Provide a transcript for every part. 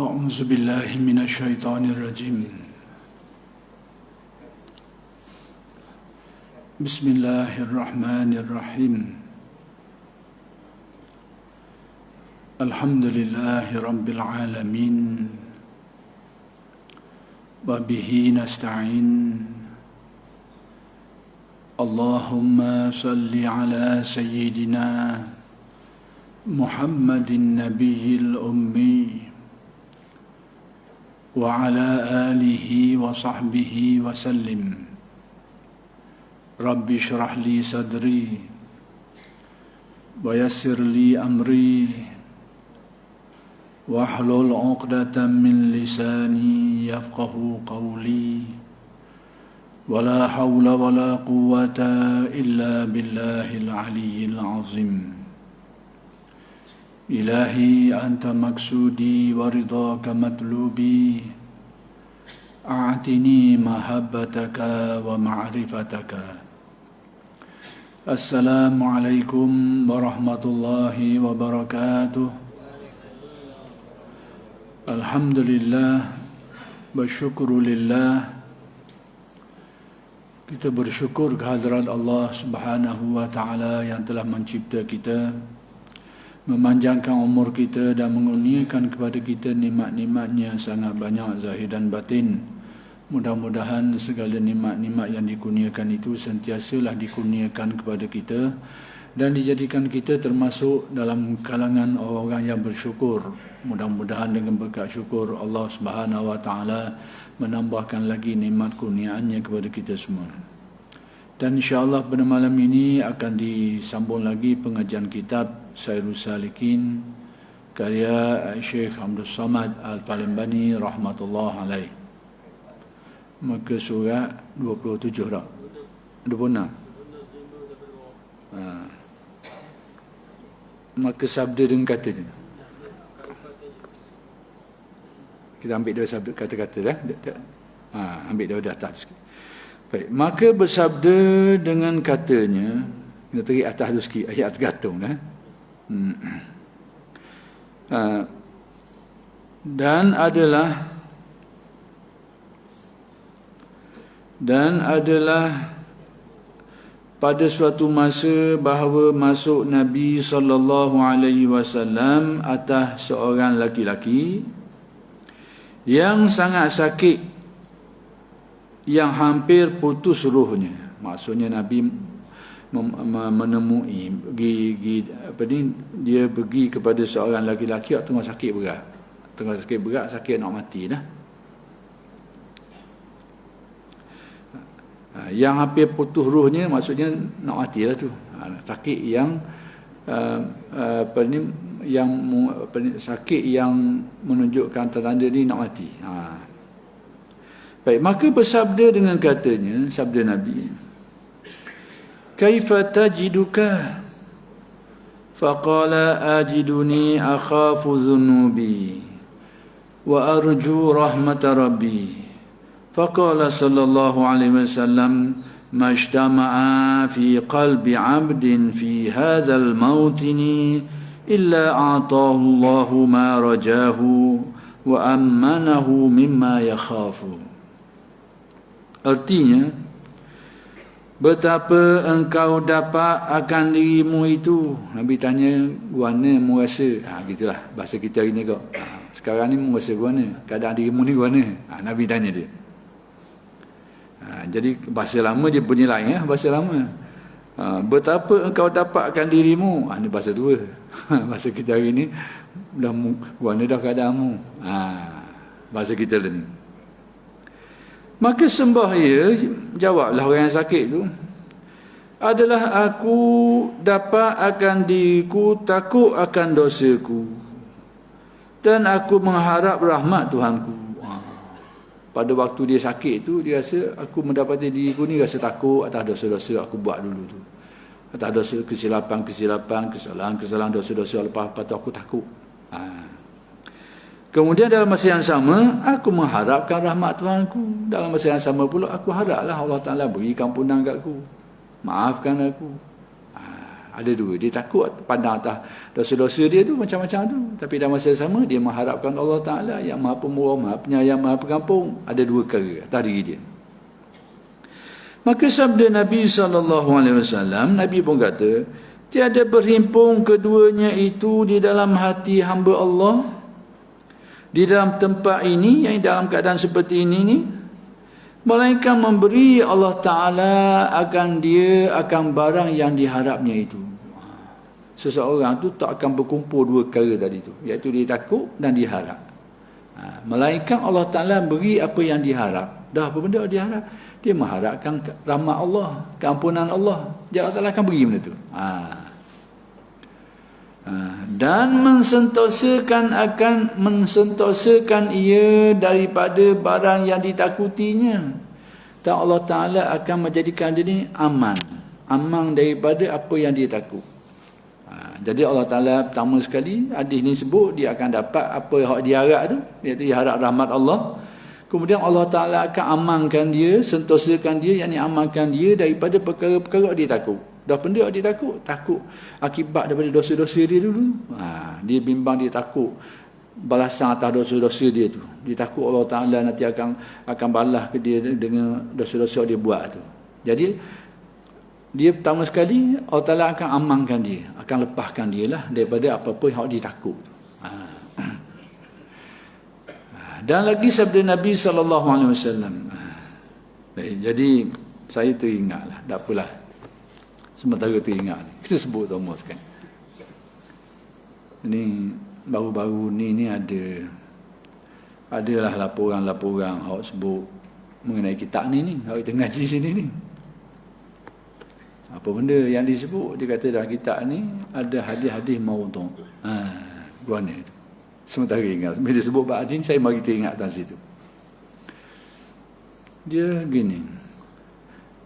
أعوذ بالله من الشيطان الرجيم بسم الله الرحمن الرحيم الحمد لله رب العالمين وبه نستعين اللهم صل على سيدنا محمد النبي الأمي وعلى آله وصحبه وسلم رب اشرح لي صدري ويسر لي أمري واحلل عقدة من لساني يفقه قولي ولا حول ولا قوة إلا بالله العلي العظيم إلهي أنت مقصودي ورضاك مطلوبي أعطني محبتك ومعرفتك السلام عليكم ورحمة الله وبركاته الحمد لله والشكر لله. Kita bersyukur kehadirat Allah Subhanahu wa Ta'ala yang telah mencipta kita, memanjangkan umur kita dan mengurniakan kepada kita nikmat-nikmatnya sangat banyak zahir dan batin. Mudah-mudahan segala nikmat-nikmat yang dikurniakan itu sentiasalah dikurniakan kepada kita dan dijadikan kita termasuk dalam kalangan orang-orang yang bersyukur. Mudah-mudahan dengan berkat syukur Allah Subhanahu wa Ta'ala menambahkan lagi nikmat kurniaannya kepada kita semua. Dan insya-Allah pada malam ini akan disambung lagi pengajian kitab Sairus Salikin karya Syekh Abdul Samad Al-Palembani rahmatullah alaih. Muka surat 27 dah. 26. Maka sabda dengan kata je. Kita ambil dua sabda kata-kata dah. Ambil daripada atas sikit. Baik, maka bersabda dengan katanya, kita tarik atas tu sikit, ayat tergantung dah. Dan adalah pada suatu masa bahawa masuk Nabi sallallahu alaihi wasallam atas seorang laki-laki yang sangat sakit, yang hampir putus rohnya. Maksudnya Nabi menemui dia pergi kepada seorang laki-laki yang tengah sakit berat, sakit nak mati dah. Yang hampir putus rohnya maksudnya nak mati lah tu. Sakit yang sakit yang menunjukkan tanda dia nak mati. Baik, maka bersabda dengan katanya, sabda Nabi, kaifa tajiduka? Faqala ajiduni akhafu dhunubi wa arju rahmata rabbi. Faqala sallallahu alaihi wasallam majtama'a fi qalbi 'abdin fi hadzal mautini illa a'tahu Allahu ma rajahu wa ammanahu mimma yakhafu. Artinya, betapa engkau dapat akan dirimu itu? Nabi tanya, guana mu rasa? Gitulah bahasa kita hari ni kau. Sekarang ni mu rasa guana? Keadaan dirimu ni guana? Nabi tanya dia. Jadi bahasa lama dia bunyi lain, bahasa lama. Betapa engkau dapat akan dirimu? Ini bahasa tua. Bahasa kita hari ni, dah guana dah keadaanmu. Bahasa kita lah ni. Maka sembah ia, jawablah orang yang sakit tu, adalah aku dapat akan diriku, takut akan dosaku, dan aku mengharap rahmat Tuhanku. Pada waktu dia sakit tu, dia rasa aku mendapati diriku ni rasa takut atas dosa-dosa aku buat dulu tu, atas dosa kesilapan, kesalahan, dosa-dosa lepas-lepas tu aku takut. Kemudian dalam masa yang sama, aku mengharapkan rahmat Tuhanku. Dalam masa yang sama pula, aku haraplah Allah Ta'ala berikan ampunan kat aku, maafkan aku. Ada dua. Dia takut pandang atas dosa-dosa dia tu macam-macam tu. Tapi dalam masa sama dia mengharapkan Allah Ta'ala yang maha pemurah, maha penyayang, maha pengampun. Ada dua perkara atas diri dia. Maka sabda Nabi SAW, Nabi pun kata, tiada berhimpun keduanya itu di dalam hati hamba Allah, di dalam tempat ini, yang dalam keadaan seperti ini ni, melainkan memberi Allah Ta'ala akan barang yang diharapnya itu. Seseorang tu tak akan berkumpul dua perkara tadi tu, iaitu dia takut dan diharap. Melainkan Allah Ta'ala beri apa yang diharap. Dah apa benda diharap? Dia mengharapkan rahmat Allah, keampunan Allah. Dia Allah Ta'ala akan beri benda tu. Dan mensentosakan ia daripada barang yang ditakutinya. Dan Allah Ta'ala akan menjadikan dia ni aman daripada apa yang dia takut. Jadi Allah Ta'ala pertama sekali hadis ni sebut dia akan dapat apa yang dia harap tu, iaitu dia harap rahmat Allah. Kemudian Allah Ta'ala akan amankan dia, sentosakan dia, yakni amankan dia daripada perkara-perkara dia takut. Dah benda dia takut akibat daripada dosa-dosa dia dulu. Dia bimbang, dia takut balasan atas dosa-dosa dia tu. Dia takut Allah Ta'ala nanti akan balas ke dia dengan dosa-dosa dia buat tu. Jadi dia pertama sekali Allah Ta'ala akan amankan dia, akan lepaskan dia lah daripada apa-apa yang dia takut. Dan lagi sabda Nabi SAW. Jadi saya teringatlah, tak apalah. Sementara teringat, kita sebut Tuan Mus kan. Ini baru-baru ni adalah laporan-laporan hak sebut mengenai kitab ni hak kita ngaji sini ni. Apa benda yang disebut, dia kata dalam kitab ni ada hadis-hadis maudhu'. Guana itu. Sementara ingat, bila dia sebut bab ni saya mari teringat atas situ. Dia gini,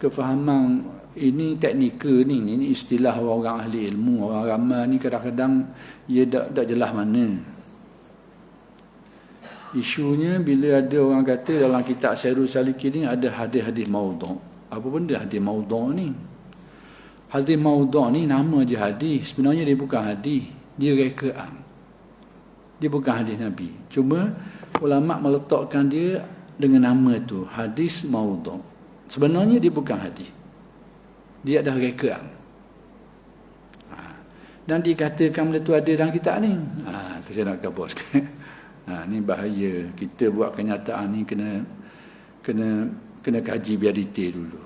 kefahaman ini teknikal ni istilah orang ahli ilmu, orang ramai ni kadang-kadang ia tak jelas mana. Isunya bila ada orang kata dalam kitab Syairul Salikin ni ada hadis-hadis maudhu'. Apa benda hadis maudhu' ni? Hadis maudhu' ni nama je hadis, sebenarnya dia bukan hadis, dia rekaan. Dia bukan hadis Nabi. Cuma ulama meletakkan dia dengan nama tu, hadis maudhu'. Sebenarnya dia bukan hadis. Dia dah rekaan. Dan dikatakan benda tu ada dalam kitab ni. Tu saya nak kabur sikit. Ni bahaya. Kita buat kenyataan ni kena kaji biar detail dulu.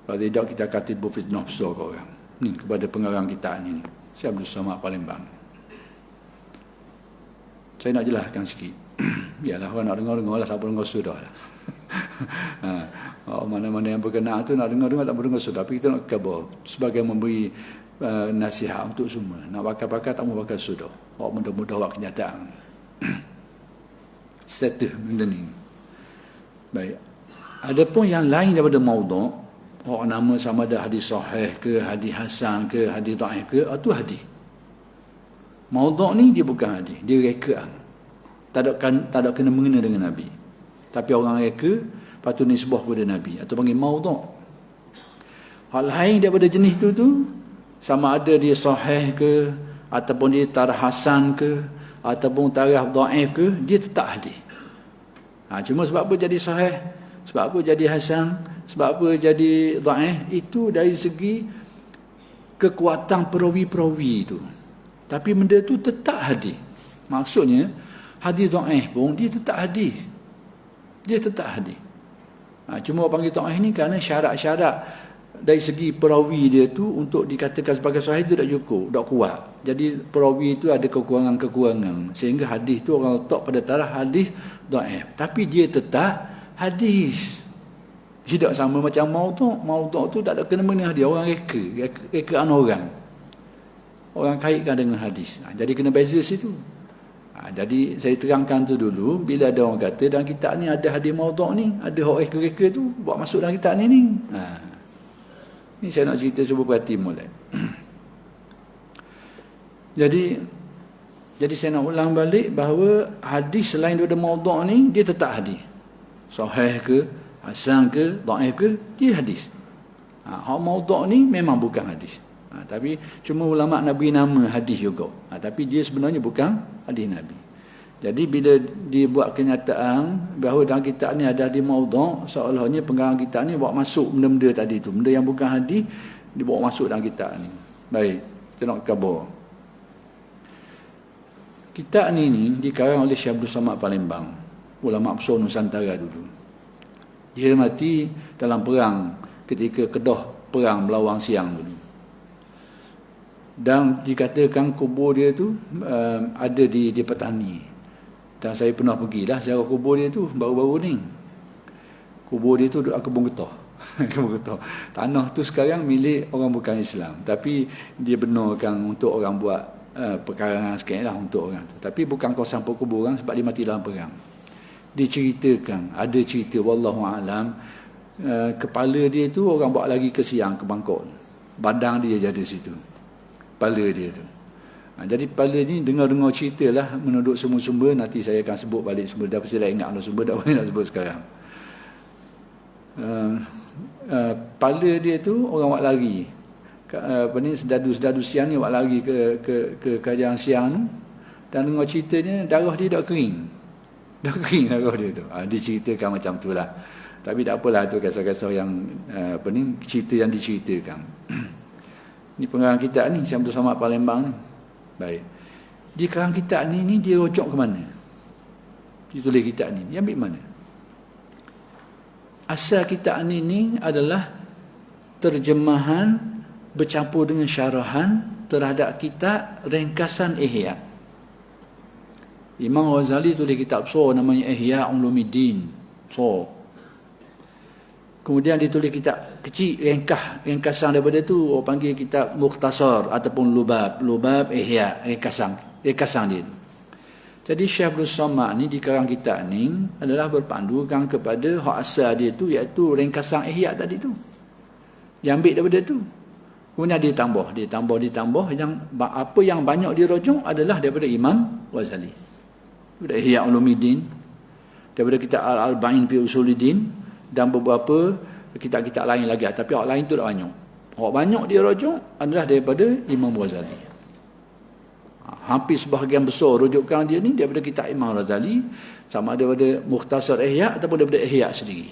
Kalau tidak kita kata berfitnah besar ke orang. Ni kepada pengarang kitab ni. Saya Abdul Samad Palembang. Saya nak jelaskan sikit. Biarlah orang nak dengar-dengar lah, siapa dengar sudah lah. Mana-mana yang berkenaan tu nak dengar-dengar, tak berdengar sudah. Tapi kita nak khabar sebagai memberi nasihat untuk semua. Nak pakai-pakai tak mau pakai sudah. Mudah-mudah buat kenyataan. Status benda ni. Baik. Ada pun yang lain daripada maudhu'. Nama sama ada hadis sahih ke, hadis hasan ke, hadis dhaif ke, itu hadis. Maudhu' ni dia bukan hadis, dia rekaan. Tak ada kena mengena dengan Nabi. Tapi orang reka patut nisbah kepada Nabi atau panggil maudhu'. Hal lain daripada jenis tu sama ada dia sahih ke ataupun dia tarikh hasan ke ataupun tarikh dhaif ke, dia tetap hadis. Cuma sebab apa jadi sahih, sebab apa jadi hasan, sebab apa jadi dhaif, itu dari segi kekuatan perawi-perawi itu. Tapi benda tu tetap hadis. Maksudnya hadis dhaif pun dia tetap hadis. Dia tetap hadis. Cuma orang panggil dhaif ni kerana syarat-syarat dari segi perawi dia tu untuk dikatakan sebagai sahih tu tak cukup, tak kuat. Jadi perawi itu ada kekurangan-kekurangan sehingga hadis tu orang letak pada taraf hadis dhaif. Tapi dia tetap hadis. Tidak sama macam maudhu'. Maudhu' tu tak ada kena mengena dia, orang rekaan orang. Orang kaitkan dengan hadis. Jadi kena beza situ. Jadi saya terangkan tu dulu. Bila ada orang kata dalam kitab ni ada hadis maudhu' ni, ada orang reka-reka tu buat masuk dalam kitab ni. Ni saya nak cerita cuba perhati mulai. Jadi saya nak ulang balik bahawa hadis selain daripada maudhu' ni dia tetap hadis. Sahih ke, hasan ke, dhaif ke, dia hadis. Hak maudhu' ni memang bukan hadis. Tapi cuma ulama Nabi nama hadis juga. Tapi dia sebenarnya bukan hadis Nabi. Jadi bila dibuat kenyataan bahawa dalam kitab ni ada hadis maudhu', seolah-olahnya pengarang kitab ni bawa masuk benda-benda tadi tu. Benda yang bukan hadis dibawa masuk dalam kitab ni. Baik, kita nak khabar. Kitab ni dikarang oleh Syekh Abdul Samad Palembang, ulama besar Nusantara dulu. Dia mati dalam perang ketika Kedah perang Melawang Siang dulu. Dan dikatakan kubur dia tu ada di Petani. Dan saya pernah pergilah ziarah kubur dia tu baru-baru ni. Kubur dia tu duduk kebun getah. Kebun getah. Tanah tu sekarang milik orang bukan Islam, tapi dia benarkan untuk orang buat perkarangan sikit lah untuk orang tu. Tapi bukan kawasan perkuburan sebab dia mati dalam perang. Diceritakan, ada cerita wallahu alam, kepala dia tu orang bawa lagi ke Siang, ke Bangkok. Badan dia jadi situ. Kepala dia tu. Jadi kepala ni dengar-dengar cerita lah menurut sumber-sumber, nanti saya akan sebut balik sumber. Dah pasti dah ingat lah sumber, dah boleh nak sebut sekarang. Kepala dia tu orang buat lari. Sedadu Siang ni buat lari ke kerajaan Siang tu. Dan dengar ceritanya darah dia dah kering. Dah kering darah dia tu. Diceritakan macam tu lah. Tapi tak apalah, tu kisah-kisah yang cerita yang diceritakan. Ni pengarang kitab ni, Syekh Abdul Samad Palembang ni. Baik. Di karang kitab ni dia rujuk ke mana? Dia tulis kitab ni. Dia ambil mana? Asal kitab ni adalah terjemahan bercampur dengan syarahan terhadap kitab ringkasan Ihya. Imam Ghazali tulis kitab besar namanya Ihya Ulumuddin. So, kemudian ditulis kitab kecil ringkasan daripada tu, orang panggil kitab Mukhtasar ataupun Lubab Ihya, ringkasan dia. Jadi Syekh Abdul Samad ni di karang kitab ni adalah berpandukan kepada hak asal dia tu, iaitu ringkasan Ihya tadi tu. Dia ambil daripada tu. Kemudian dia tambah yang apa yang banyak dirujuk adalah daripada Imam Ghazali. Daripada Ihya Ulumuddin, daripada kitab Al-Arba'in fi Usuluddin, dan beberapa kitab-kitab lain lagi, tapi orang lain tu tak banyak. Orang banyak dia rujuk adalah daripada Imam Ghazali. Hampir sebahagian besar rujukan dia ni daripada kitab Imam Ghazali, sama ada daripada Mukhtasar Ihya ataupun daripada Ihya sendiri.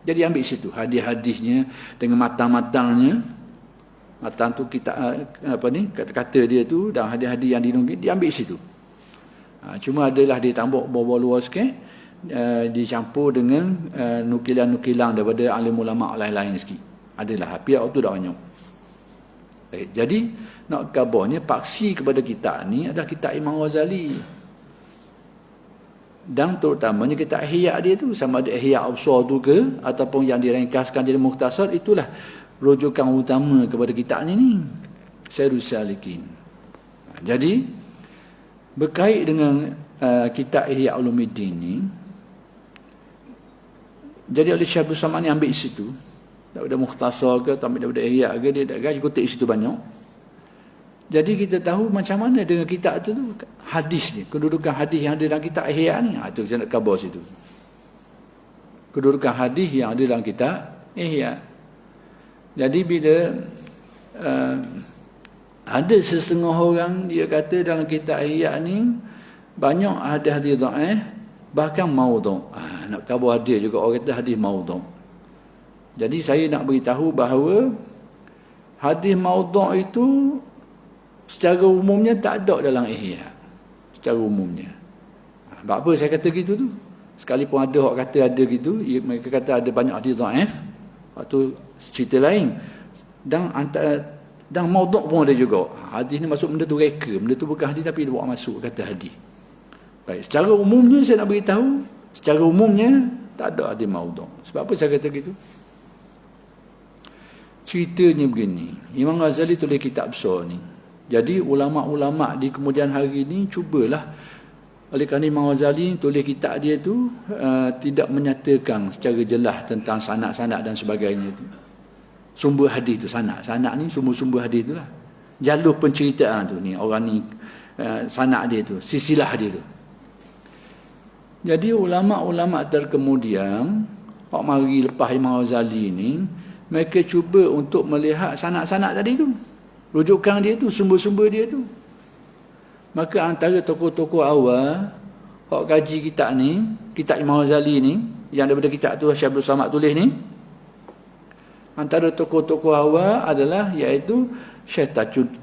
Jadi ambil situ hadis-hadisnya dengan matang-matangnya. Matang tu kitab kata-kata dia tu dan hadis-hadis yang dinukil dia ambil situ. Cuma adalah dia tambah bawah luar sikit, dicampur dengan nukilan-nukilan daripada alim ulama lain-lain sikit. Adalah pihak tu dah banyak. Baik, jadi nak kabarnya paksi kepada kitab ni adalah kitab Imam Ghazali. Dan terutamanya kitab Ihya dia tu, sama ada Ihya Absar tu ke ataupun yang diringkaskan jadi mukhtasar, itulah rujukan utama kepada kitab ni. Syairus Salikin. Jadi berkait dengan kitab Ihya Ulumuddin ni, jadi oleh Syekh Abdul Samad ni ambil situ, daripada mukhtasar ke, ambil daripada Ihya ke, dia tak gaji kutip situ banyak. Jadi kita tahu macam mana dengan kitab tu hadis ni, kedudukan hadis yang ada dalam kitab Ihya ni. Itu kita nak khabar situ. Kedudukan hadis yang ada dalam kitab Ihya. Jadi bila ada setengah orang dia kata dalam kitab Ihya ni banyak hadis dhaif, bahkan maudhu'. Nak khabar hadis juga orang kata hadis maudhu'. Jadi saya nak beritahu bahawa hadis maudhu' itu secara umumnya tak ada dalam Ihya. Secara umumnya. Sebab apa saya kata gitu tu? Sekalipun ada orang kata ada gitu, mereka kata ada banyak hadis dhaif, waktu cerita lain. Dan maudhu' pun ada juga. Hadis ni masuk benda tu reka, benda tu bukan hadis tapi dia bawa masuk kata hadis. Baik, secara umumnya saya nak beritahu, secara umumnya tak ada hadis maudhu'. Sebab apa saya kata gitu? Ceritanya begini, Imam Ghazali tulis kitab besar ni. Jadi ulama-ulama di kemudian hari ni cubalah, oleh kerana Imam Ghazali tulis kitab dia tu tidak menyatakan secara jelas tentang sanad-sanad dan sebagainya tu. Sumber hadis tu sanad ni sumber-sumber hadis tu lah. Jalur penceritaan tu ni, orang ni sanad dia tu, silsilah dia tu. Jadi ulama-ulama terkemudian hak mari lepas Imam Ghazali ni, mereka cuba untuk melihat sanad-sanad tadi tu. Rujukan dia tu, sumber-sumber dia tu. Maka antara tokoh-tokoh awal hak kaji kitab ni, kitab Imam Ghazali ni, yang daripada kitab tu Syekh Abdul Samad tulis ni, antara tokoh-tokoh awal adalah iaitu Syekh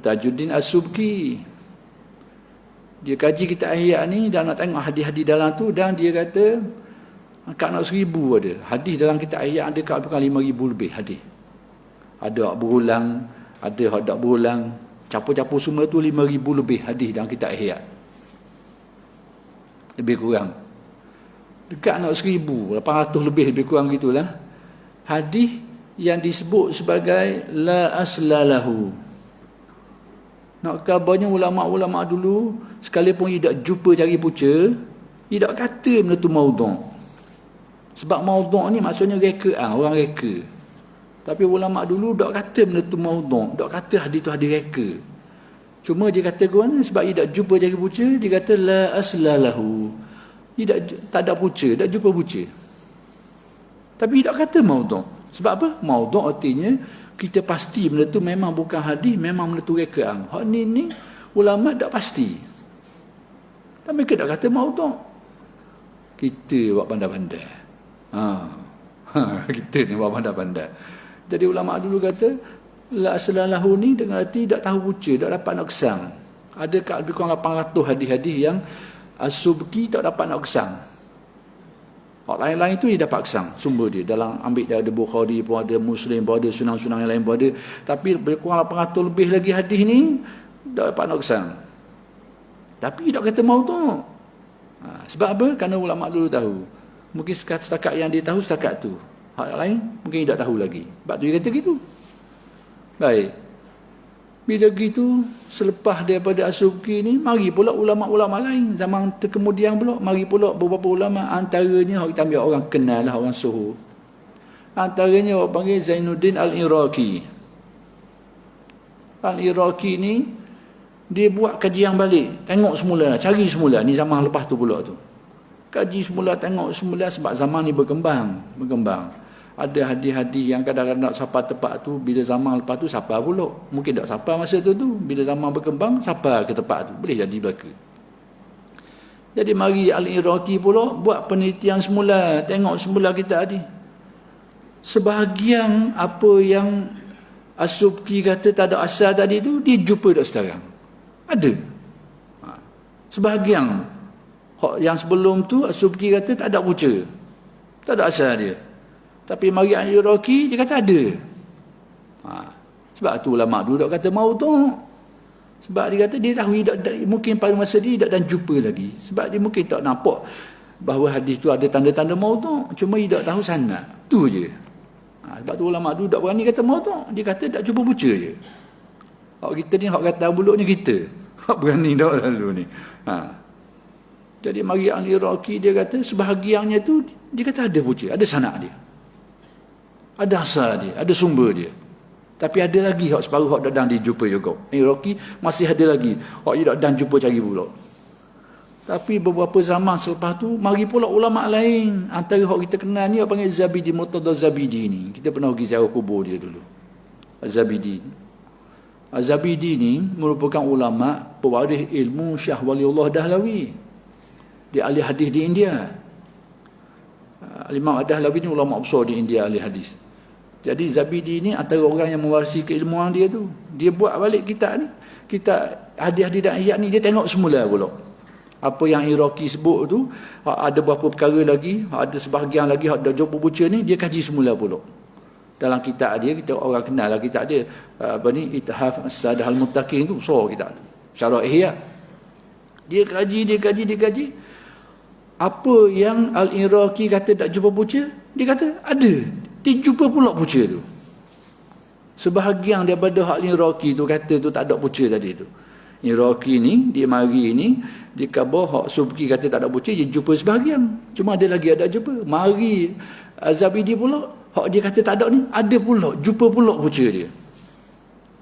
Tajuddin As-Subki. Dia kaji kitab Ihya ni dan nak tengok hadis-hadis dalam tu, dan dia kata kat nak 1000 ada. Hadis dalam kitab Ihya ada kat bukan 5000 lebih hadis. Ada hak berulang, ada hak tak berulang. Capur-capur semua tu 5000 lebih hadis dalam kitab Ihya. Lebih kurang. Dekat nak 1800 lebih kurang gitulah. Hadis yang disebut sebagai la aslalahu. Nak kabarnya ulama-ulama dulu sekalipun tidak jumpa cari punca, tidak kata benda tu maudhu'. Sebab maudhu' ni maksudnya rekaan, orang reka. Tapi ulama dulu tak kata benda tu maudhu', tak kata hadis tu hadis reka. Cuma dia kata ke mana? Sebab dia tak jumpa cari punca, dia kata la aslalahu. Dia tak ada punca, tak jumpa punca. Tapi tak kata maudhu'. Sebab apa? Maudhu' artinya kita pasti benda tu memang bukan hadis, memang benda tu rekaan. Hak ni ulama tak pasti. Tapi mereka tak kata maudhu'. Kita buat pandai-pandai. Kita ni buat pandai-pandai. Jadi ulama dulu kata la aslalahu ni dengan arti tak tahu punca, tak dapat nak kesang. Ada kat lebih kurang 800 hadis-hadis yang As-Subki tak dapat nak kesang. Hak lain-lain tu dia dapat kesang sumber dia. Dalam ambil dia ada Bukhari pun ada, Muslim pun ada, sunang-sunang yang lain pun ada. Tapi lebih kurang 800 lebih lagi hadis ni tak dapat nak kesang. Tapi tak kata maudhu'. Sebab apa? Kerana ulama dulu tahu. Mungkin setakat yang dia tahu setakat tu. Hak lain mungkin dia tak tahu lagi. Sebab tu dia kata gitu. Baik. Bila gitu, selepas daripada As-Subki ni, mari pula ulama-ulama lain. Zaman kemudian pula, mari pula beberapa ulama. Antaranya, kita ambil orang kenal lah, orang suhu. Antaranya, orang panggil Zainuddin Al-Iraqi. Al-Iraqi ni, dia buat kajian balik. Tengok semula, cari semula. Ni zaman lepas tu pula tu. Kaji semula, tengok semula sebab zaman ni berkembang. Ada hadis-hadis yang kadang-kadang nak sapa tempat tu, bila zaman lepas tu sapa pula. Mungkin tak sapa masa tu. Bila zaman berkembang, sapa ke tempat tu. Boleh jadi belaka. Jadi mari Al-Iraqi pula buat penelitian semula. Tengok semula kita tadi. Sebahagian apa yang As-Subki kata tak ada asal tadi tu, dia jumpa tak sekarang. Ada. Sebahagian yang sebelum tu As-Subki kata tak ada punca. Tak ada asal dia. Tapi mari Al-Iraqi dia kata ada. Sebab tu ulama dulu tak kata maudhu'. Sebab dia kata dia tahu mungkin pada masa dia tak dan jumpa lagi. Sebab dia mungkin tak nampak bahawa hadis tu ada tanda-tanda maudhu', cuma dia tak tahu sanad. Tu je. Sebab tu ulama dulu tak berani kata maudhu'. Dia kata tak jumpa punca je. Hak kita ni hak kata buluk ni kita. Hak berani dak lalu ni. Jadi mari Al-Iraqi dia kata sebahagiannya tu dia kata ada punca, ada sanad dia. Ada asal dia, ada sumber dia. Tapi ada lagi hak separuh hak dak dan dijumpa juga. Iraqi masih ada lagi hak dia dak dan jumpa cari pula. Tapi beberapa zaman selepas tu mari pula ulama lain. Antara hak kita kenal ni hak panggil Zabidi, Murtada Zabidi ni. Kita pernah pergi ziarah kubur dia dulu. Zabidi. Az-Zabidi ni merupakan ulama pewaris ilmu Syekh Waliullah Dahlawi. Dia ahli hadis di India. Imam Ad-Dahlawi ni ulama besar di India, ahli hadis. Jadi Zabidi ni antara orang yang mewarisi keilmuan dia tu. Dia buat balik kitab ni. Kitab hadis-hadis dan ayat ni dia tengok semula pula. Apa yang Iraqi sebut tu, ada beberapa perkara lagi, ada sebahagian lagi hak dah jumpa punca ni, dia kaji semula pula. Dalam kitab dia, kita orang kenal lah kitab dia. Ithaf As-Sadah Al-Muttaqin tu, so kitab tu. Syarah Ihya. Dia kaji. Apa yang Al-Iraqi kata tak jumpa punca, dia kata ada. Dia jumpa pula punca tu. Sebahagian daripada hak Iraqi tu kata tu tak ada punca tadi tu. Iraqi ni, dia mari ni, dia khabar hak Subki kata tak ada punca, dia jumpa sebahagian. Cuma ada lagi ada jumpa. Mari Zabidi pula, hak dia kata tak ada ni, ada pula, jumpa pula punca dia.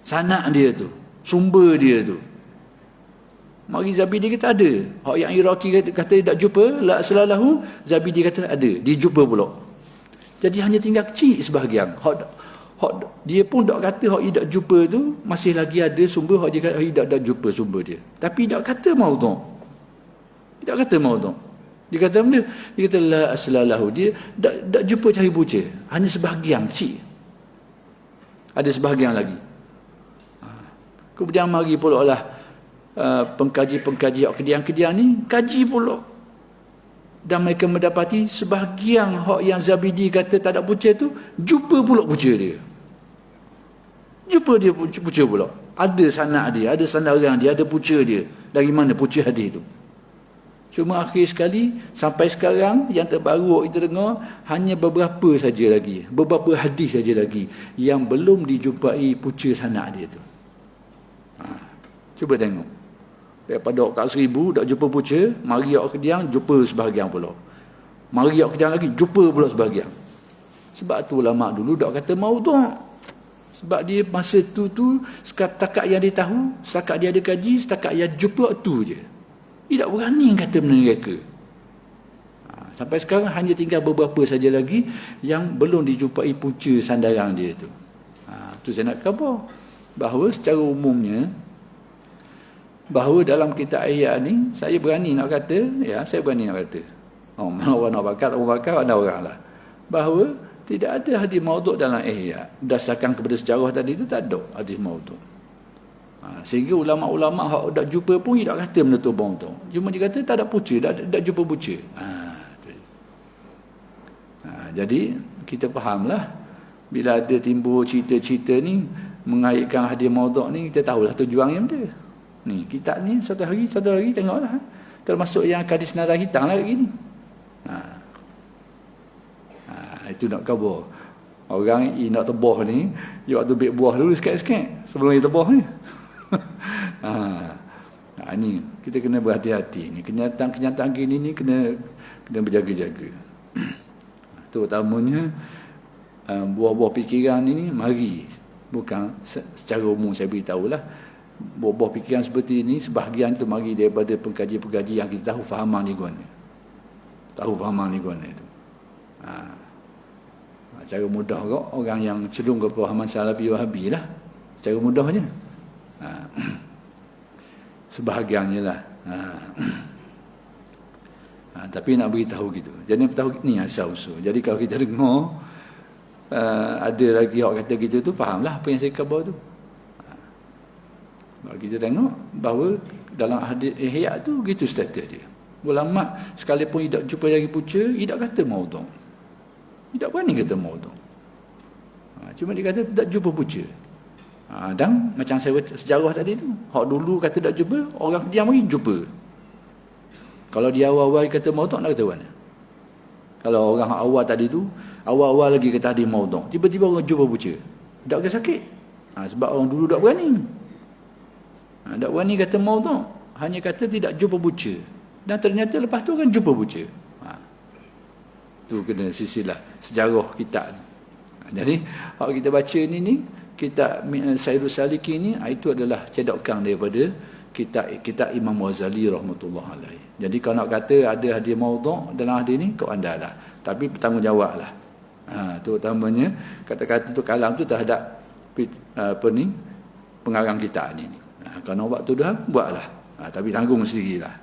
Sanad dia tu, sumber dia tu. Mari Zabidi kata ada. Hak yang Iraqi kata tak jumpa, la selalahu, Zabidi kata ada, dia jumpa pula. Jadi hanya tinggal kecil sebahagian. Hak dia pun tak kata hak dia tak jumpa tu masih lagi ada sumber hak dia kata dia tak jumpa sumber dia. Tapi tak kata maudhu'. Dia tak kata maudhu'. Dia kata benda, dia kata la aslalahu, dia tak jumpa cari punca, hanya sebahagian kecil. Ada sebahagian lagi. Kemudian mari pula lah pengkaji-pengkaji hak kedian-kedian ni kaji pula. Dan mereka mendapati sebahagian hak yang Zabidi kata tak ada punca tu, jumpa pula punca dia. Jumpa dia punca pula. Ada sanad dia, ada sandaran dia, ada punca dia. Dari mana punca hadis tu? Cuma akhir sekali, sampai sekarang yang terbaru kita dengar, hanya beberapa saja lagi, beberapa hadis saja lagi yang belum dijumpai punca sanad dia tu. Cuba tengok. Daripada kat 1000 tak jumpa punca, mari awak kediang jumpa sebahagian pula. Mari awak kediang lagi jumpa pula sebahagian. Sebab tu ulama dulu tak kata maudhu'. Sebab dia masa tu setakat yang dia tahu, setakat dia ada kaji, setakat dia jumpa tu je. Dia tak berani kata benda mereka. Sampai sekarang hanya tinggal beberapa saja lagi yang belum dijumpai punca sandaran dia tu. Tu saya nak khabar bahawa secara umumnya, bahawa dalam kitab Ihya ni saya berani nak kata, saya berani nak kata, orang nak bakar ada orang lah, bahawa tidak ada hadis maudhu' dalam Ihya. Berdasarkan kepada sejarah tadi tu tak ada hadis maudhu'. Sehingga ulama-ulama hak tak jumpa pun dia tak kata benda tu maudhu'. Cuma dia kata tak ada punca, tak jumpa punca. Jadi kita fahamlah bila ada timbul cerita-cerita ni mengaitkan hadis maudhu' ni, kita tahulah tujuannya benda. Ni kitab ni satu hari tengoklah, termasuk yang akan disenarang hitam lah lagi ni. Itu nak khabar orang nak tebah ni, dia waktu bek buah dulu sikit-sikit sebelum dia tebah ni. Ni kita kena berhati-hati ni, kenyataan gini ni kena berjaga-jaga. Terutamanya buah-buah fikiran ni mari, bukan secara umum saya beritahulah, buah-buah fikiran seperti ini sebahagian itu mari daripada pengkaji-pengkaji yang kita tahu fahaman ni guna. Itu. Cara mudah kok orang yang cenderung ke pemahaman Salafi Wahabi lah. Cara mudahnya. Sebahagiannya lah. Tapi nak beritahu gitu. Jadi beritahu ni asal usul. Jadi kalau kita dengar ada lagi orang kata gitu tu, fahamlah apa yang saya khabar tu. Kita tengok bahawa dalam hadis Ihya tu gitu status dia. Ulama sekalipun tidak jumpa lagi punca, tidak kata maudhu'. Tidak berani kata maudhu'. Cuma dia kata tak jumpa punca. Dan macam saya sejarah tadi tu, hak dulu kata tak jumpa, orang diam lagi jumpa. Kalau dia awal-awal kata maudhu', nak kata mana? Kalau orang awal tadi tu, awal-awal lagi kata hadis maudhu', tiba-tiba orang jumpa punca, tak kena sakit. Sebab orang dulu tak berani. Tak berani kata maudhu', hanya kata tidak jumpa punca. Dan ternyata lepas tu kan jumpa punca. Tu kena sisilah sejarah kitab. Jadi kalau kita baca ni kitab Sayyidus Salikin ni, itu adalah cedokan daripada kitab Imam Ghazali rahmatullah alaih. Jadi kalau nak kata ada hadis maudhu' dalam hadis ni, kau andailah, tapi bertanggungjawablah. Terutamanya kata-kata tu kalam tu terhadap pengarang kitab ni. Kalau nak buat tu dah buatlah. Tapi tanggung sendirilah.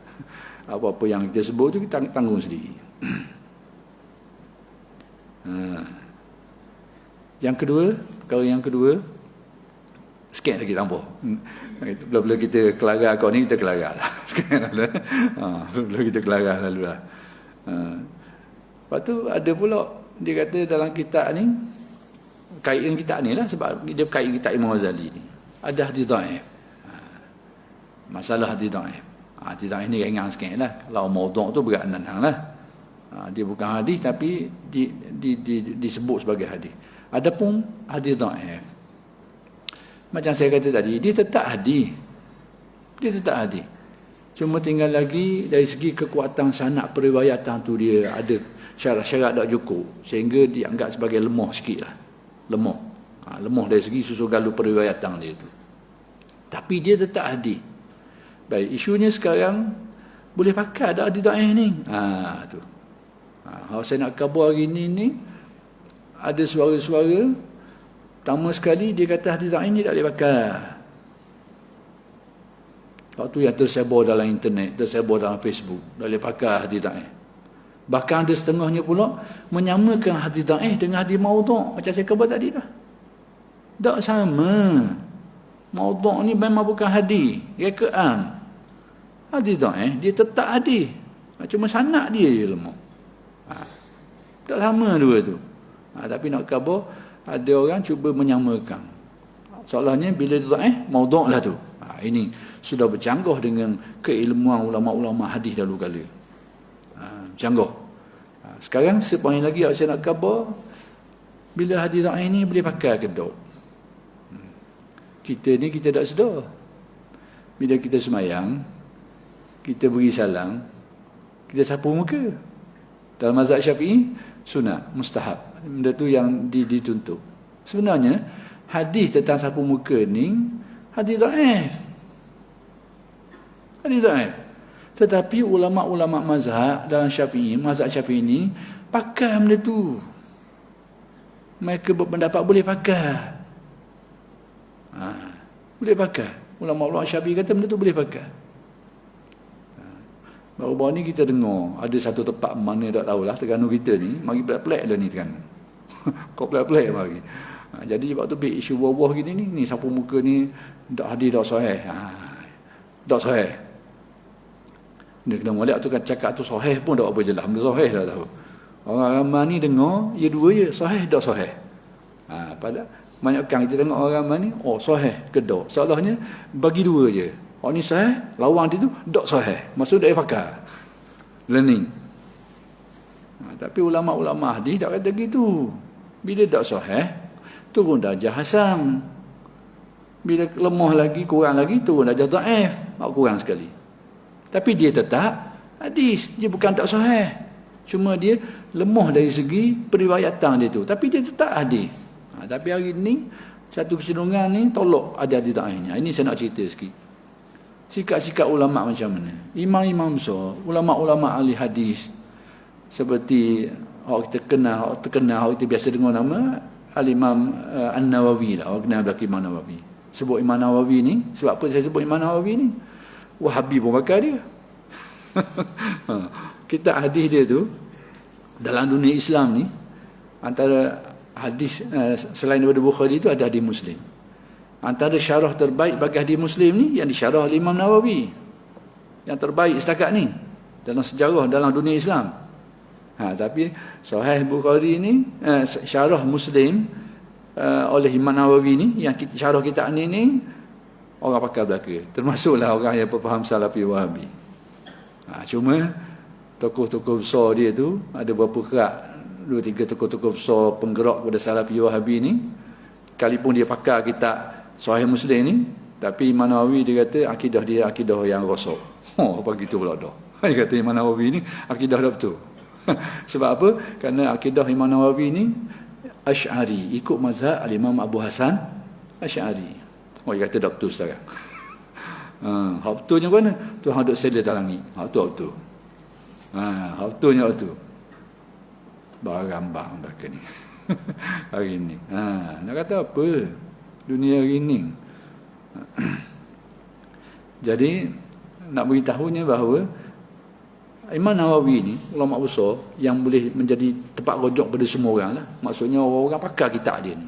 Apa-apa yang kita sebut tu kita tanggung sendiri. Yang kedua, perkara yang kedua, sikit lagi tambah. Bila-bila kita kelarah kau ni, kita kelarah lah. Sekarang lah. Bila kita kelarah lalu lah. Lepas tu ada pula, dia kata dalam kitab ni, kaitan kitab ni lah, sebab dia kait kitab Imam Ghazali ni, ada hadis dhaif. Masalah hadis dhaif. Hadis dhaif ni ringan sikit lah. Kalau maudhu' tu berat nanang lah. Dia bukan hadis tapi disebut sebagai hadis. Adapun hadis dhaif, macam saya kata tadi, dia tetap hadis. Cuma tinggal lagi dari segi kekuatan sanad periwayatan tu, dia ada syarat-syarat tak cukup sehingga dianggap sebagai lemah sikitlah. Lemah dari segi susu galu periwayatan dia tu. Tapi dia tetap hadis. Baik, isunya sekarang boleh pakai ada hadis dhaif ni. Tu. Kalau saya nak khabar hari ni ada suara-suara Pertama sekali dia kata hadis dhaif ni tak boleh pakai. Waktu yang tersebar dalam internet, tersebar dalam Facebook, tak boleh pakai hadis dhaif. Bahkan ada setengahnya pula menyamakan hadis dhaif dengan hadis maudhu'. Macam saya kata tadi dah. Tak sama. Maudhu' ni memang bukan hadis, rekaan. Hadis dhaif dia tetap hadis. Cuma sanad dia je lemah. Tak sama dua tu. Tapi nak khabar, ada orang cuba menyamakan. Soalnya bila dhaif, maudhu' lah tu. Ini sudah bercanggah dengan keilmuan ulama-ulama hadis dahulu kala. Canggah. Sekarang sepoin lagi saya nak khabar, bila hadis dhaif ni boleh pakai ke tak? Kita ni kita tak sedar. Bila kita semayang, kita beri salam, kita sapu muka. Dalam mazhab Syafi'i, sunat, mustahab. Benda tu yang dituntut. Sebenarnya hadis tentang sapu muka ni hadis dhaif. Hadis dhaif. Tetapi ulama-ulama mazhab dalam Syafi'i, mazhab Syafi'i ni pakai benda tu. Mereka berpendapat boleh pakai. Boleh pakai. Ulama-ulama Syafi'i kata benda tu boleh pakai. Baru-baru ni kita dengar ada satu tempat mana tak tahulah, Terengganu kita ni mari pelik-pelik lah ni Terengganu. Kau pelik-pelik mari. Jadi waktu big isu buah-buah gini ni sapu muka ni tak hadis tak sahih. Tak sahih. Dia kena molek tu kan cakap tu sahih pun tak apa jelas, benda sahih dah tahu. Orang ramai ni dengar ya dua je, sahih tak sahih. Pada banyakkan kita tengok orang ramai ni, oh sahih ke tak. Seolahnya bagi dua je. Oh ni sahih, lawan dia tu tak sahih. Maksud dia pakai learning. Tapi ulama-ulama hadis tak kata gitu. Bila tak sahih, turun darjah hasan. Bila lemah lagi, kurang lagi, turun darjah dhaif. Kurang sekali. Tapi dia tetap hadis, dia bukan tak sahih. Cuma dia lemah dari segi periwayatan dia tu. Tapi dia tetap hadis. Tapi hari ni satu kecenderungan ni tolak ada hadis dhaifnya. Ini saya nak cerita sikit. Sikap-sikap ulama macam mana? Imam-imam besar, ulama-ulama ahli hadis seperti orang kita terkenal, orang kita biasa dengar nama Al-Imam An-Nawawi lah. Orang kenal belakang Imam Nawawi. Sebut Imam Nawawi ni, sebab apa saya sebut Imam Nawawi ni? Wahabi pun pakai dia. Kitab hadis dia tu dalam dunia Islam ni, antara hadis selain daripada Bukhari tu ada hadis Muslim. Antara syarah terbaik bagi hadis Muslim ni yang disyarah oleh Imam Nawawi. Yang terbaik setakat ni dalam sejarah dalam dunia Islam. Tapi Sahih Bukhari ni, syarah Muslim oleh Imam Nawawi ni, yang syarah kitab ni orang pakai belaka. Termasuklah orang yang berfaham Salafi Wahabi. Cuma tokoh-tokoh besar dia tu ada berapa kerak, 2-3 tokoh-tokoh besar penggerak pada Salafi Wahabi ni, sekalipun dia pakai kitab Sahih Muslim ni, tapi Imam Nawawi dia kata akidah dia akidah yang rosak. Apa gitu pula dah. Dia kata Imam Nawawi ni akidah dah betul. Sebab apa? Kerana akidah Imam Nawawi ni Asy'ari, ikut mazhab Al-Imam Abu Hasan Asy'ari. Dia kata dah betul sekarang. Hak betulnya mana? Tu hang duk sela talangi. Hak tu betul. Hak betulnya tu. Barang-barang dah ni. Hari ni. Nak kata apa? Dunia hari ni. Jadi nak beritahunya bahawa Imam Nawawi ni ulama besar yang boleh menjadi tempat rojok pada semua orang lah. Maksudnya orang-orang pakai kitab dia ni.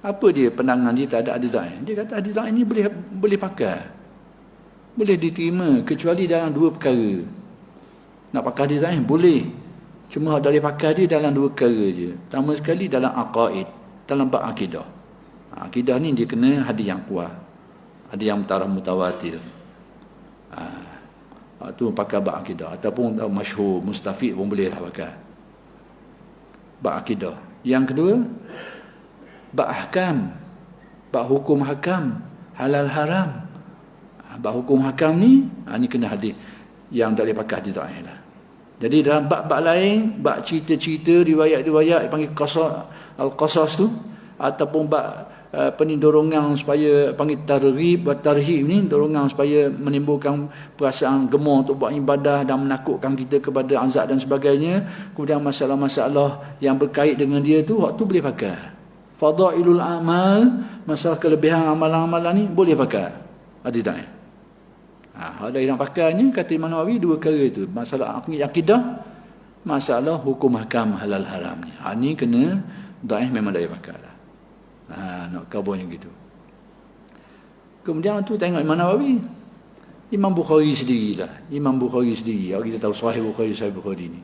Apa dia pandangan dia tak ada hadis dhaif? Dia kata hadis dhaif ni boleh pakai. Boleh diterima kecuali dalam dua perkara. Nak pakai hadis dhaif boleh. Cuma tak boleh pakai dia dalam dua perkara je. Pertama sekali dalam aqaid, dalam bab akidah. Akidah ni dia kena hadis yang kuat. Hadis yang mutawatir. Tu pakai bab akidah ataupun masyhur, mustafid pun boleh lah pakai. Bab akidah. Yang kedua, bab ahkam, bab hukum hakam, halal haram. Bab hukum hakam ni, ni kena hadis yang tak boleh pakai hadis dhaif lah. Jadi dalam bab-bab lain, bab cerita-cerita, riwayat-riwayat panggil qasas, al-qasas tu, ataupun bab dorongan supaya panggil targhib, tarhib ni dorongan supaya menimbulkan perasaan gemar untuk buat ibadah dan menakutkan kita kepada azab dan sebagainya. Kemudian masalah-masalah yang berkait dengan dia tu, waktu boleh pakai. Fadailul amal, masalah kelebihan amalan-amalan ni boleh pakai. Ada tak? Ada yang pakainya kata Imam Nawawi dua perkara itu. Masalah akidah, masalah hukum hakam halal haram ni. Ni kena daif memang tak payah pakai lah. Nak kabarnya gitu. Kemudian tu tengok Imam Nawawi. Imam Bukhari sendirilah. Imam Bukhari sendiri. Kita tahu Sahih Bukhari ni.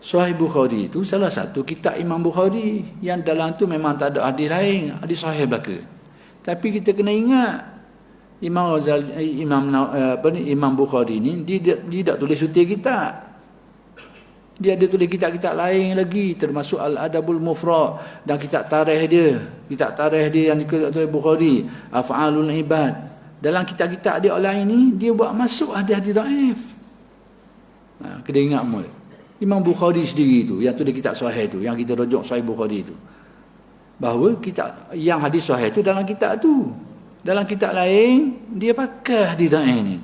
Sahih Bukhari itu salah satu kitab Imam Bukhari yang dalam tu memang tak ada hadis lain, hadis sahih belaka. Tapi kita kena ingat Imam Bukhari ni dia tak tulis sutir kitab. Dia ada tulis kitab-kitab lain lagi, termasuk Al-Adabul Mufrad dan kitab tarikh dia. Kitab tarikh dia yang ditulis Bukhari, Af'alul Ibad. Dalam kitab-kitab dia lain ni dia buat masuk hadis-hadis dhaif. Kena ingat mul. Imam Bukhari sendiri tu yang tulis kitab sahih tu, yang kita rujuk Sahih Bukhari tu, bahawa kitab yang hadis sahih tu dalam kitab tu. Dalam kitab lain dia pakai hadis dhaif ni.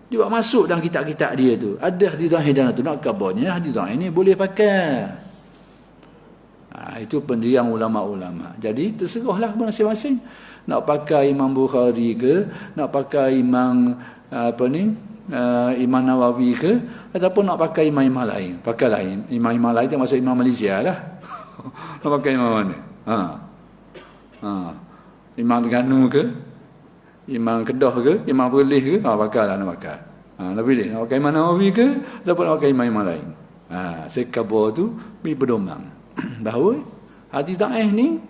Dia buat masuk dalam kitab-kitab dia tu. Ada hadis dhaif dalam tu. Nak kabarnya hadis dhaif ni boleh pakai. Itu pendirian ulama-ulama. Jadi terserahlah masing-masing. Nak pakai Imam Bukhari ke, nak pakai Imam Imam Nawawi ke, ataupun nak pakai imam-imam lain. Pakailah imam-imam lain tu maksud Imam Malaysia lah. Nak pakai imam mana? Imam Terengganu ke, Imam Kedah ke, Imam Perlis ke, pakailah nak pakai. Nak pilih nak pakai Imam Nawawi ke, ataupun nak pakai imam-imam lain. Sekabar tu pergi berdomang bahawa hadis dhaif ni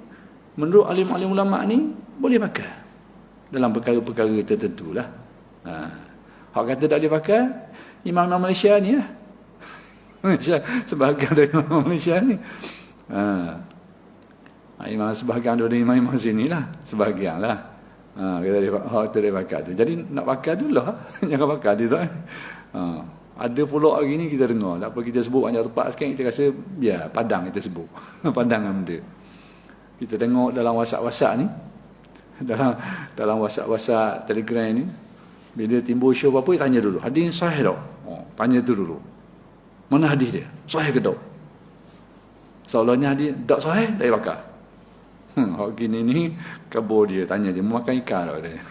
menurut alim-alim ulama ni boleh pakai dalam perkara-perkara tertentu lah. Hak kata tak boleh pakai imam Malaysia ni lah. Sebahagian dari imam Malaysia ni. Imam sebahagian dari imam sini lah. Sebahagian lah. Hak tak boleh pakai tu. Jadi nak pakai tu lah. Jangan pakai tu tak. Ada pula hari ni kita dengar. Tak apa kita sebut banyak tempat sekarang kita rasa biar Padang kita sebut. Padang benda. Kita tengok dalam WhatsApp ni. Dalam WhatsApp Telegram ni. Bila timbul isu apa-apa, tanya dulu. Hadis sahih tak? Tanya tu dulu. Mana hadis dia? Sahih ke tak? Seolahnya hadis tak sahih, tak payah pakai. Hak gini ni, kabur dia. Tanya dia, mau makan ikan tak? Katanya.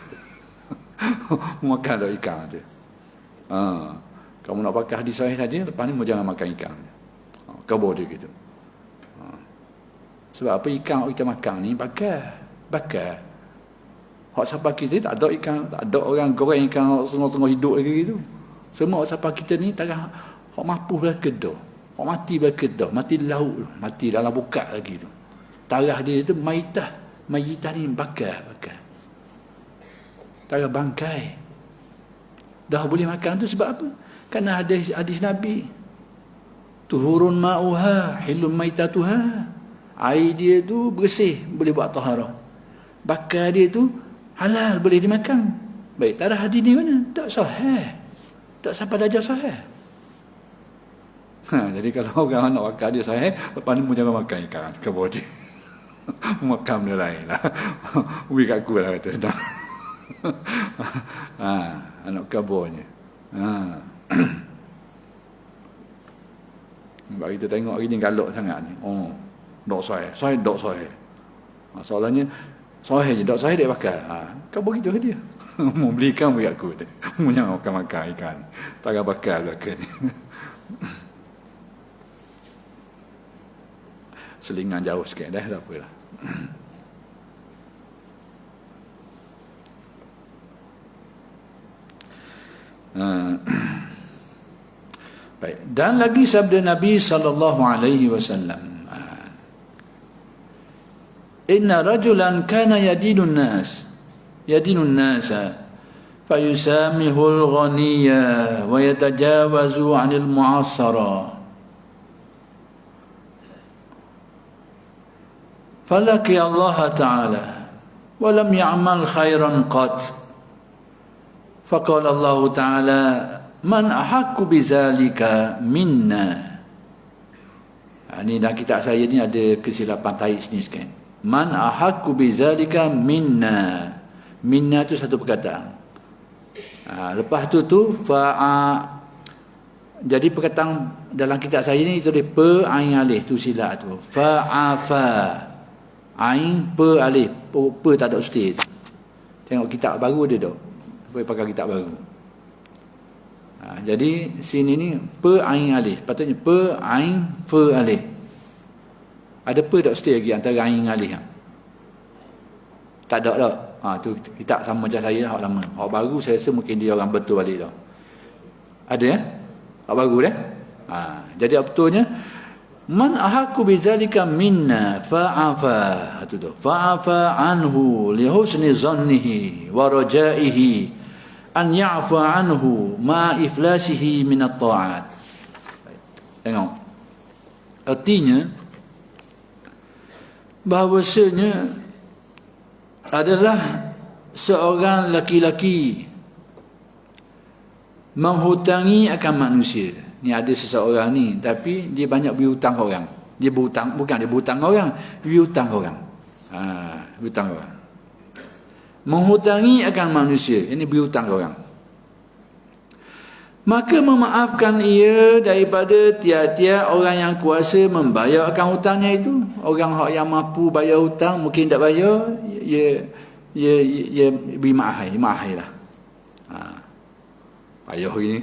Mau makan tak ikan? Kata. Kamu nak pakai hadis sahih saja, lepas ni mau jangan makan ikan. Kabur dia gitu. Sebab apa ikan kita makan ni, bakar. Hak sapa kita tak ada ikan, tak ada orang goreng ikan tengah-tengah hidup lagi gitu. Semua hak sapa kita ni tak hak mampu belaka dah. Hak mati belaka dah, mati di laut, mati dalam bukat lagi tu. Tarah dia tu mayitah ni bakar. Tarah bangkai. Dah boleh makan tu sebab apa? Kerana ada hadis Nabi. Tuhurun ma'uha, hilum maitatuha. Air dia tu bersih, boleh buat taharah. Bakar dia tu halal, boleh dimakan. Baik, tarah hadis ni mana? Tak sahih. Tak sampai darjah sahih. Jadi kalau orang nak makan dia sahih, lepas ni jangan makan ikan. Kabur dia. Makan dia lain lah. Ui kat aku lah kata sedang. Anak kaburnya. Sebab kita tengok hari ni galak sangat ni. Dok sahih. Sahih, dok sahih. Masalahnya, sahih je, tak sahih dia pakai. Kau begitu dia. Mau beli ikan bagi aku. Mau jangan makan ikan. Tak akan bakar belakang ni. Selingan jauh sikit dah, tak apalah. Baik. Dan lagi sabda Nabi SAW. Inna rajulan kana yadinun nasa fayusamihul ghaniyya wa yatajawazu 'anil mu'assara falaki Allah ta'ala wa lam ya'mal khairan qat faqala Allah ta'ala man ahaqqu bizalika minna. Ini dalam kitab saya ni ada kesilapan tarik sini sikit. Man ahaqqu bizalika minna. Minna tu satu perkataan. Lepas tu jadi perkataan dalam kitab saya ni tulis pe ain alif tu silap tu. Fa'afa. Ain pe alif. Pe tak ada ustaz. Tengok kitab baru dia dah. Boleh pakai kitab baru. Jadi sini ni pe ain alif. Patutnya pe ain fe alif. Ada pe tak ustaz lagi antara ain dengan alif? Tak ada dah. Tu kitab sama macam saya hak lama. Hak baru saya rasa mungkin dia orang betul balik dah. Ada ya? Hak baru dah. Jadi betulnya man ahaqqu bizalika minna fa'afa. Itu tu. Fa'afa anhu li husni zannihi wa rajaihi an ya'fa anhu ma iflasihi min at-ta'at. Tengok. Artinya bahawasanya adalah seorang laki-laki menghutangi akan manusia. Ni ada seseorang ni tapi dia banyak berhutang orang. Dia berhutang, bukan dia berhutang orang, berhutang orang. Berhutang orang. Menghutangi akan manusia, ini berhutang orang. Maka memaafkan ia daripada tiap-tiap orang yang kuasa membayar akan hutangnya itu. Orang yang mampu bayar hutang mungkin tak bayar, ia beri maaf lah. Payah ini.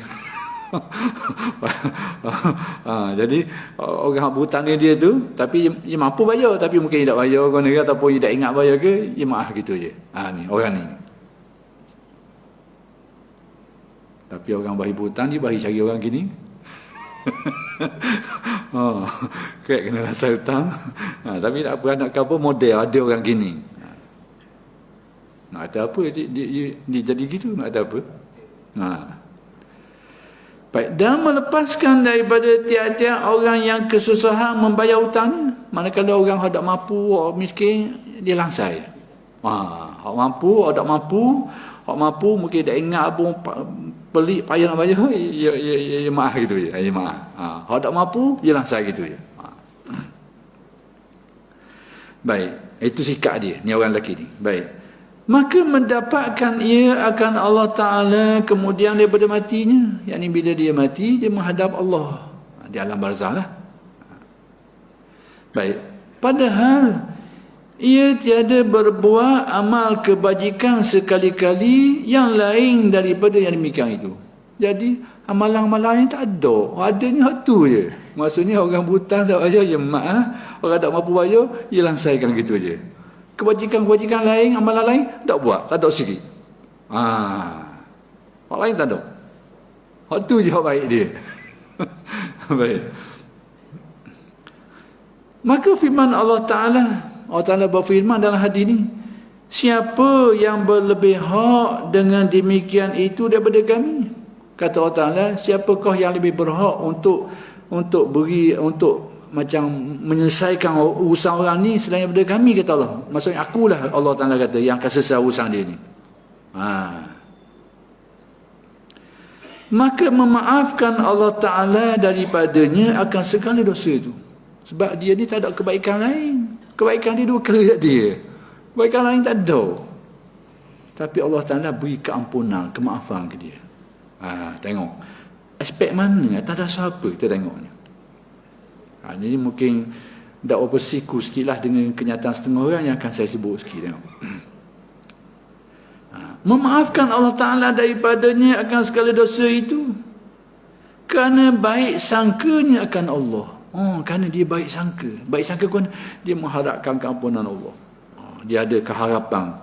Jadi orang berhutang dia tu tapi dia mampu bayar tapi mungkin dia tak bayar ataupun dia tak ingat bayar ke, dia maaf gitu je. Ni orang ni. Tapi orang bagi berhutang dia bagi cari orang gini. Kek kena rasa hutang. Tapi tak apa nak apa model ada orang gini. Nak ada apa dia jadi gitu, nak ada apa? Baik, dan melepaskan daripada tiap-tiap orang yang kesusahan membayar hutangnya. Manakala orang hendak mampu, orang miskin, dia langsai. Hak mampu, orang tak mampu, hak mampu mungkin tak ingat apa pelik payah nak bayar, ya maaf gitu je. Ya maaf. Hak tak mampu, dia langsai gitu je. Baik, itu sikap dia, ni orang lelaki ni. Baik. Maka mendapatkan ia akan Allah Ta'ala kemudian daripada matinya. Yang ni bila dia mati, dia menghadap Allah. Di alam barzah lah. Baik. Padahal, ia tiada berbuat amal kebajikan sekali-kali yang lain daripada yang demikian itu. Jadi, amalan-amalan yang tak ada. Adanya tu je. Maksudnya orang berhutang tak bayar, ya maaf. Orang tak mampu bayar, ia langsaikan gitu je. Kebajikan-kebajikan lain, amalan lain, tak buat. Tak ada sikit. Orang lain tak ada. Itu je baik dia. Baik. Maka firman Allah Ta'ala berfirman dalam hadis ini, siapa yang berlebih hak dengan demikian itu daripada kami? Kata Allah Ta'ala, siapakah yang lebih berhak untuk beri, untuk macam menyelesaikan urusan orang ni selain daripada kami, kata Allah. Maksudnya akulah, Allah Ta'ala kata, yang akan selesai urusan dia ni. Maka memaafkan Allah Ta'ala daripadanya akan segala dosa itu. Sebab dia ni tak ada kebaikan lain. Kebaikan dia dua kali dia. Kebaikan lain tak ada. Tapi Allah Ta'ala beri keampunan, kemaafan ke dia. Tengok. Aspek mana? Tak ada siapa kita tengok ni. Jadi mungkin tak berapa siku sikit lah dengan kenyataan setengah orang yang akan saya sebut sikit. Tengok. Memaafkan Allah Ta'ala daripadanya akan segala dosa itu kerana baik sangkanya akan Allah. Kerana dia baik sangka. Baik sangka kan dia mengharapkan keampunan Allah. Dia ada keharapan.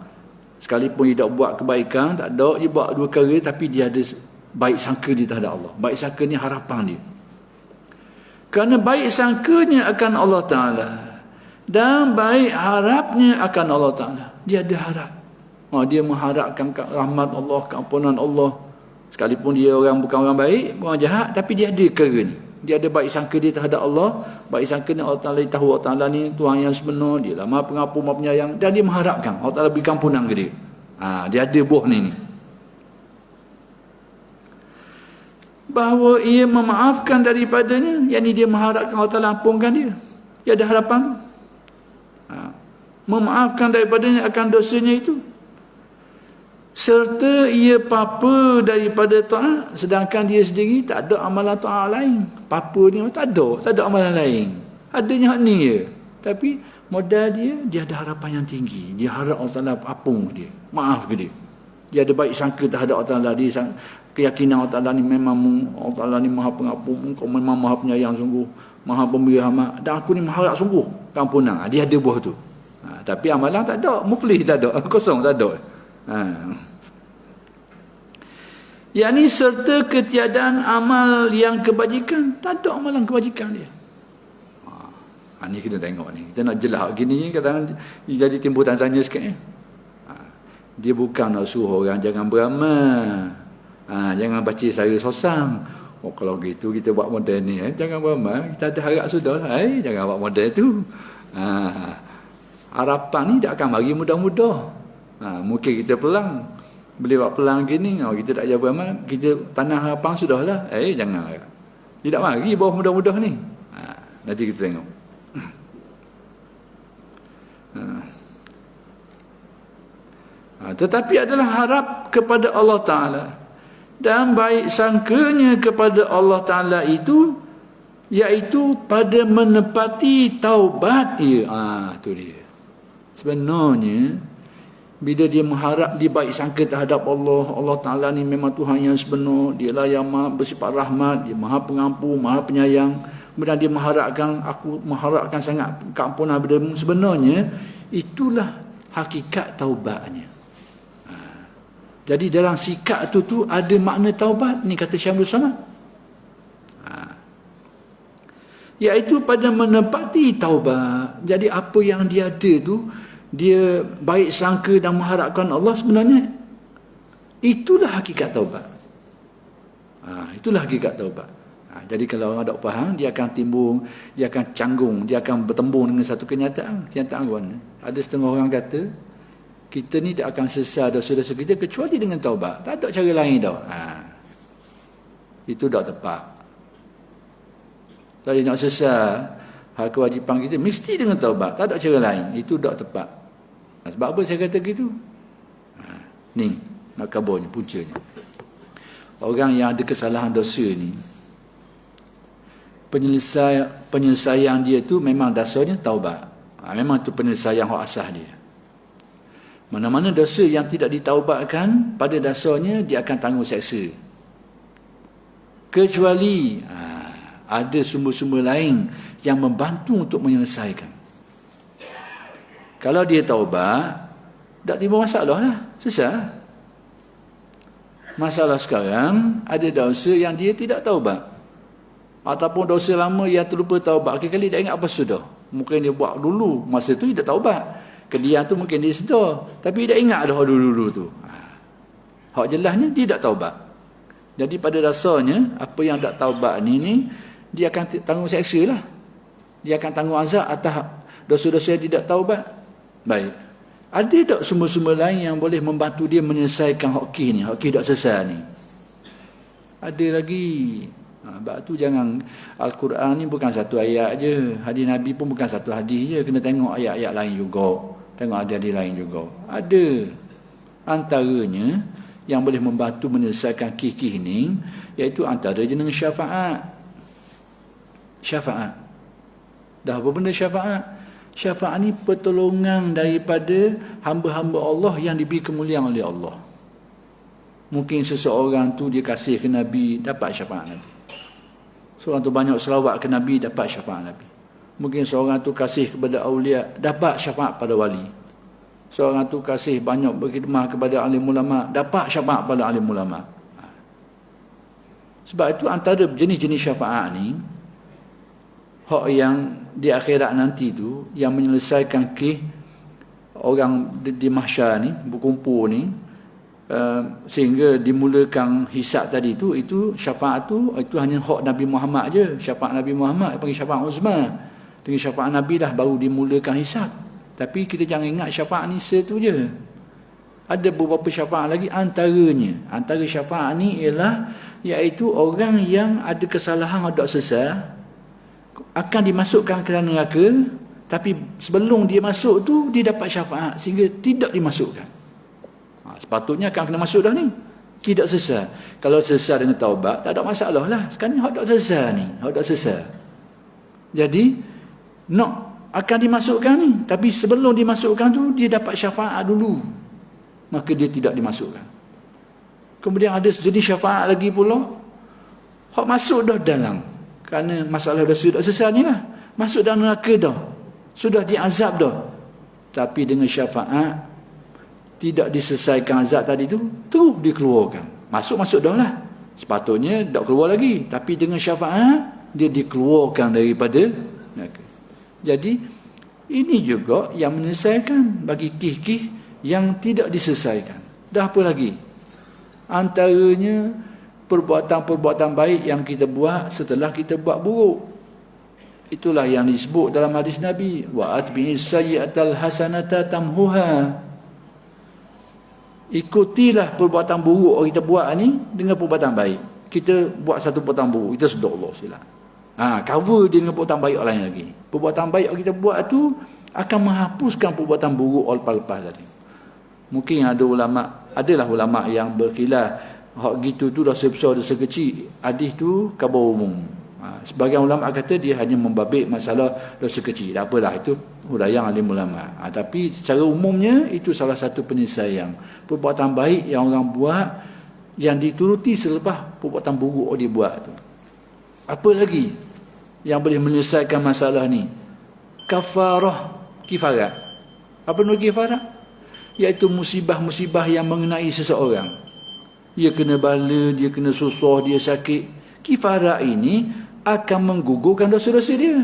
Sekalipun dia tak buat kebaikan, tak ada, dia buat dua kali tapi dia ada baik sangka dia terhadap Allah. Baik sangka ni harapan dia. Kerana baik sangkanya akan Allah Ta'ala dan baik harapnya akan Allah Ta'ala. Dia ada harap. Dia mengharapkan rahmat Allah, keampunan Allah. Sekalipun dia orang bukan orang baik, orang jahat, tapi dia ada kerana ni. Dia ada baik sangka dia terhadap Allah. Baik sangka ni Allah Ta'ala tahu Allah Ta'ala ni Tuhan yang sebenar. Dia lah Maha Pengampun, Maha Penyayang. Dan dia mengharapkan Allah Ta'ala beri keampunan ke dia. Dia ada buah ni. Bahawa ia memaafkan daripadanya, yakni dia mengharapkan Allah Ta'ala ampunkan dia. Dia ada harapan tu. Memaafkan daripadanya akan dosanya itu. Serta ia papa daripada ta'at, sedangkan dia sendiri tak ada amalan ta'at lain. Papa ni tak ada amalan lain. Adanya hak ni je. Tapi Modal dia ada harapan yang tinggi. Dia harap Allah Ta'ala apung dia, maaf ke dia. Dia ada baik sangka terhadap Allah Ta'ala. Dia keyakinan Allah Ta'ala ni memang Allah Ta'ala ni maha pengampun, Engkau memang maha penyayang sungguh, maha pemberi rahmat, dan aku ni mengharap sungguh keampunan. Dia ada buah tu. Tapi amalan tak ada, muflih tak ada, kosong tak ada. Yang ni serta ketiadaan amal yang kebajikan, tak ada amalan kebajikan dia. Ni kita tengok ni, kita nak jelas gini kadang jadi timbul tanya sikit. Dia bukan nak suruh orang jangan beramal, jangan baca saya sosang. Kalau gitu kita buat model ni, jangan beramal, kita ada harap sudah lah, jangan buat model tu. Harapan ni tak akan bagi mudah-mudah. Mungkin kita pelang, boleh buat pelang gini, kita tak jawab beramal, kita tanah harapan sudahlah, jangan harap. Dia tak mari bawah mudah-mudah ni. Nanti kita tengok. Tetapi adalah harap kepada Allah Ta'ala dan baik sangkanya kepada Allah Ta'ala itu, iaitu pada menepati taubat dia. Tu dia. Sebenarnya bila dia mengharap, dia baik sangka terhadap Allah, Allah Ta'ala ni memang Tuhan yang sebenar, dialah yang maha bersifat rahmat, dia maha pengampun, maha penyayang. Kemudian dia mengharapkan sangat keampunan berdemu. Sebenarnya itulah hakikat taubatnya. Jadi dalam sikap tu ada makna taubat ni, kata Syamsul Samad. Iaitu pada menepati taubat. Jadi apa yang dia ada tu, dia baik sangka dan mengharapkan Allah, sebenarnya itulah hakikat taubat. Itulah hakikat taubat. Jadi kalau orang tak faham, dia akan timbul, dia akan canggung, dia akan bertembung dengan satu kenyataan mana? Ada setengah orang kata, kita ni tak akan sesat dosa-dosa kita kecuali dengan taubat. Tak ada cara lain tau. Itu tak tepat. Tadi nak sesat, hak kewajipan kita mesti dengan taubat. Tak ada cara lain. Itu tak tepat. Sebab apa saya kata gitu? Ni, nak kabarnya, puncanya. Orang yang ada kesalahan dosa ni, penyelesaian dia tu memang dasarnya taubat. Memang tu penyelesaian hak asas dia. Mana-mana dosa yang tidak ditaubatkan, pada dasarnya dia akan tanggung seksa. Kecuali ada sumber-sumber lain yang membantu untuk menyelesaikan. Kalau dia taubat, tak timbul masalah lah, selesai. Masalah sekarang ada dosa yang dia tidak taubat, ataupun dosa lama yang terlupa taubat. Kali-kali dia ingat apa sudah. Mungkin dia buat dulu, masa tu dia tak taubat. Kedian tu mungkin dia sedar, tapi dia ingat dah dulu-dulu tu. Hak jelasnya dia tak taubat. Jadi pada dasarnya apa yang tak taubat ni dia akan tanggung seksa lah. Dia akan tanggung azab atas dosa-dosa yang tidak taubat. Baik. Ada tak sumber-sumber lain yang boleh membantu dia menyelesaikan hak ni, hak tak selesai ni? Ada lagi. Sebab tu jangan, Al-Quran ni bukan satu ayat je, hadis Nabi pun bukan satu hadis je, kena tengok ayat-ayat lain juga, tengok hadis lain juga. Ada antaranya yang boleh membantu menyelesaikan kikih ni, iaitu antara je dengan syafaat. Syafaat. Dah apa benda syafaat? Syafaat ni pertolongan daripada hamba-hamba Allah yang diberi kemuliaan oleh Allah. Mungkin seseorang tu dia kasih ke Nabi, dapat syafaat Nabi. Seorang tu banyak selawat ke Nabi, dapat syafaat Nabi. Mungkin seorang tu kasih kepada awliya, dapat syafaat pada wali. Seorang tu kasih banyak berkhidmah kepada alim ulama, dapat syafaat pada alim ulama. Sebab itu antara jenis-jenis syafaat ni, hak yang di akhirat nanti tu, yang menyelesaikan orang di mahsyar ni, berkumpul ni, sehingga dimulakan hisab tadi tu, itu syafaat tu, itu hanya hak Nabi Muhammad je. Syafaat Nabi Muhammad panggil syafaat uzma. Dengan syafaat Nabi dah baru dimulakan hisab. Tapi kita jangan ingat syafaat ni satu je. Ada beberapa syafaat lagi, antara syafaat ni ialah iaitu orang yang ada kesalahan ada selesai akan dimasukkan ke dalam neraka, tapi sebelum dia masuk tu dia dapat syafaat sehingga tidak dimasukkan. Sepatutnya akan kena masuk dah ni. Tidak selesai. Kalau selesai dengan taubat, tak ada masalah lah. Sekarang ni hak tak selesai ni. Hak tak selesai. Jadi, nak akan dimasukkan ni. Tapi sebelum dimasukkan tu, dia dapat syafaat dulu. Maka dia tidak dimasukkan. Kemudian ada sejenis syafaat lagi pula. Hak masuk dah dalam. Kerana masalah dosa dah selesai ni lah. Masuk dalam neraka dah. Sudah diazab dah. Tapi dengan syafaat, tidak diselesaikan azab tadi tu, terus dikeluarkan. Masuk dah lah. Sepatutnya tak keluar lagi. Tapi dengan syafaat, dia dikeluarkan daripada neraka. Jadi, ini juga yang menyelesaikan bagi kih-kih yang tidak diselesaikan. Dah apa lagi? Antaranya, perbuatan-perbuatan baik yang kita buat setelah kita buat buruk. Itulah yang disebut dalam hadis Nabi. Wa atbi'is sayyi'atal hasanata tamhuha. Ikutilah perbuatan buruk yang kita buat ni dengan perbuatan baik. Kita buat satu perbuatan buruk, kita sedar Allah silap. Cover dia dengan perbuatan baik lain lagi. Perbuatan baik yang kita buat tu akan menghapuskan perbuatan buruk lepas-lepas tadi. Mungkin adalah ulama yang berkhilaf. Hak gitu tu dosa besar, dosa kecil. Hadis tu khabar umum. Sebagian ulama kata dia hanya membabit masalah dosa kecil. Tak apalah, itu hudayang alim ulama. Tapi secara umumnya itu salah satu penyelesaian. Perbuatan baik yang orang buat yang dituruti selepas perbuatan buruk dia buat tu. Apa lagi yang boleh menyelesaikan masalah ni? Kafarah, kifarat. Apa nama kifarat? Iaitu musibah-musibah yang mengenai seseorang. Dia kena bala, dia kena susah, dia sakit. Kifarat ini akan menggugurkan dosa-dosa dia.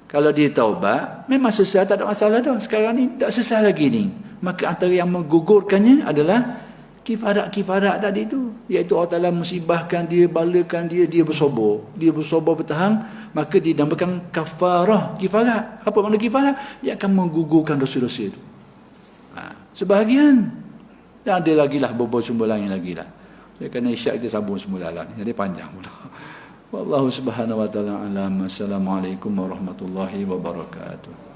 Kalau dia taubat, memang selesai, tak ada masalah dah. Sekarang ni tak selesai lagi ni. Maka antara yang menggugurkannya adalah kifarat tadi tu. Iaitu Allah Ta'ala musibahkan dia, balakan dia, dia bersabar. Dia bersabar bertahan, maka dinamakan kafarah, kifarat. Apa makna kifarat? Dia akan menggugurkan dosa-dosa itu. Sebahagian. Dan ada lagi lah beberapa sumber lain lagi lah. Kerana isyak kita sambung semula lah. Jadi panjang pula. Wallahu subhanahu wa ta'ala alam. Assalamualaikum warahmatullahi wabarakatuh.